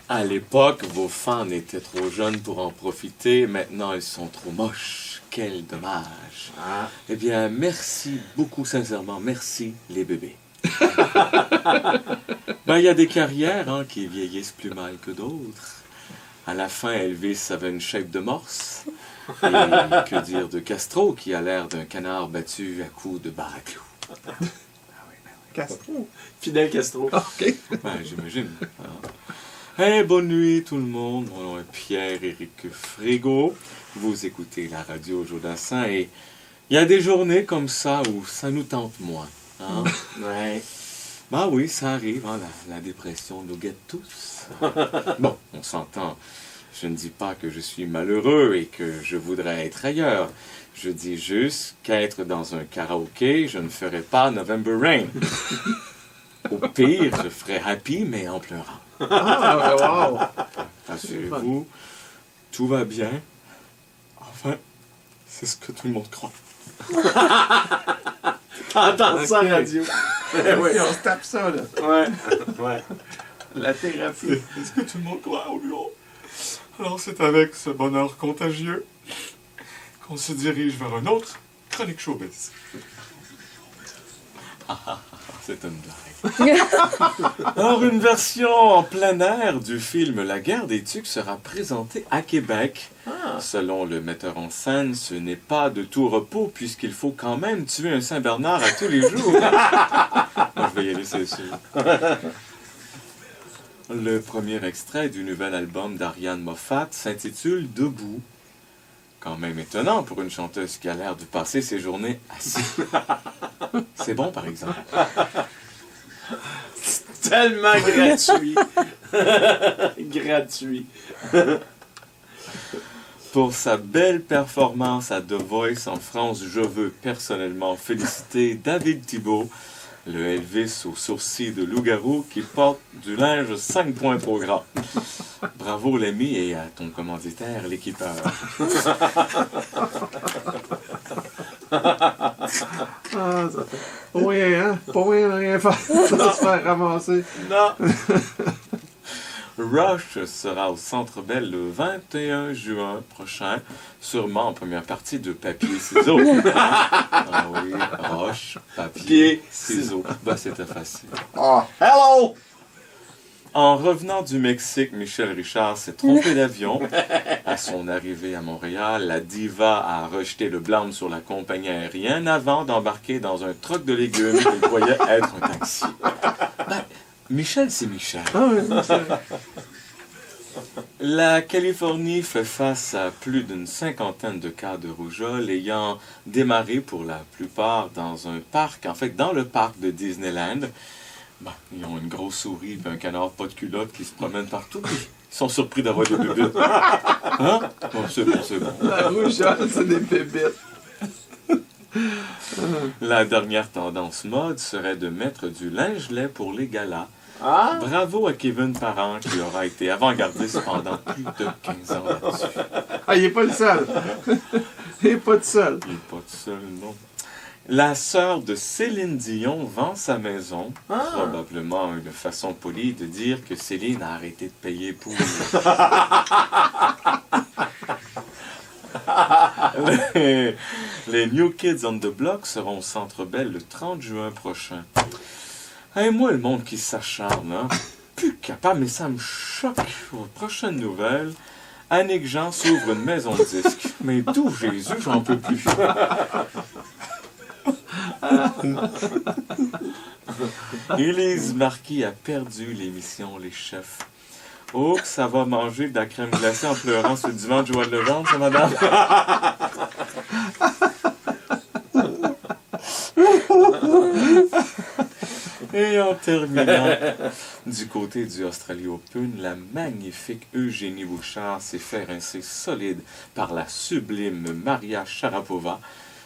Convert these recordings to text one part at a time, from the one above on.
À l'époque, vos fans étaient trop jeunes pour en profiter. Maintenant, ils sont trop moches. Quel dommage. Ah. Eh bien, merci beaucoup, sincèrement. Merci, les bébés. Il y a des carrières qui vieillissent plus mal que d'autres. À la fin, Elvis avait une shape de morse. Et que dire de Castro, qui a l'air d'un canard battu à coups de barre-à-clous. Castro. Fidel Castro. OK. J'imagine. Bonne nuit tout le monde. Mon nom est Pierre-Éric Frégo. Vous écoutez la radio Jodassin et il y a des journées comme ça où ça nous tente moins. Hein? Ouais. Oui, ça arrive. La dépression nous guette tous. Bon, on s'entend. Je ne dis pas que je suis malheureux et que je voudrais être ailleurs. Je dis juste qu'être dans un karaoké, je ne ferai pas November Rain. Au pire, je ferai Happy, mais en pleurant. Ah, wow! Rassurez-vous, tout va bien. Enfin, c'est ce que tout le monde croit. T'entends ça à la radio. Oui, on se tape ça, là. Ouais. La thérapie. C'est ce que tout le monde croit au bureau. Alors c'est avec ce bonheur contagieux qu'on se dirige vers un autre chronique showbiz. C'est une blague. Alors une version en plein air du film La guerre des tucs sera présentée à Québec. Selon le metteur en scène, ce n'est pas de tout repos puisqu'il faut quand même tuer un Saint-Bernard à tous les jours. Moi, je vais y aller, c'est sûr. Le premier extrait du nouvel album d'Ariane Moffat s'intitule Debout. Quand même étonnant pour une chanteuse qui a l'air de passer ses journées assise. C'est bon, par exemple. Tellement gratuit. Gratuit. Pour sa belle performance à The Voice en France, je veux personnellement féliciter David Thibault, le Elvis aux sourcils de loup-garou qui porte du linge 5 points trop gras. Bravo l'ami et à ton commanditaire, l'équipeur. Ça fait pas rien, hein? Pas rien faire. Ça va se faire ramasser. Non. Rush sera au Centre Bell le 21 juin prochain, sûrement en première partie de Papier Ciseaux. Ah oui, Rush, Papier, Ciseaux. C'était facile. Hello! En revenant du Mexique, Michel Richard s'est trompé d'avion. À son arrivée à Montréal, la diva a rejeté le blâme sur la compagnie aérienne avant d'embarquer dans un truck de légumes qu'il croyait être un taxi. Michel, c'est Michel. La Californie fait face à plus d'une 50aine de cas de rougeole ayant démarré pour la plupart dans un parc, en fait dans le parc de Disneyland. Ils ont une grosse souris et un canard pas de culotte qui se promènent partout. Ils sont surpris d'avoir des bébites. Hein? Bon, c'est bon. La rougeole, c'est des bébites. La dernière tendance mode serait de mettre du linge-lait pour les galas. Ah? Bravo à Kevin Parent qui aura été avant-gardiste pendant plus de 15 ans là-dessus. Il n'est pas le seul. Il n'est pas tout seul. Il n'est pas tout seul, non. La sœur de Céline Dion vend sa maison. Probablement une façon polie de dire que Céline a arrêté de payer pour... les New Kids on the Block seront au Centre Bell le 30 juin prochain. Moi, le monde qui s'acharne, plus capable, mais ça me choque. Aux prochaines nouvelles, Annick Jean s'ouvre une maison de disques. Mais d'où Jésus, j'en peux plus. Élise Marquis a perdu l'émission Les Chefs. Oh, que ça va manger de la crème glacée en pleurant sur le divan de Joël Legendre, ça, madame? Et en terminant, du côté du Australie Open, la magnifique Eugénie Bouchard s'est fait rincer solide par la sublime Maria Sharapova.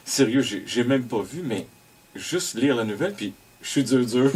Sérieux, j'ai même pas vu, mais juste lire la nouvelle, puis je suis dur.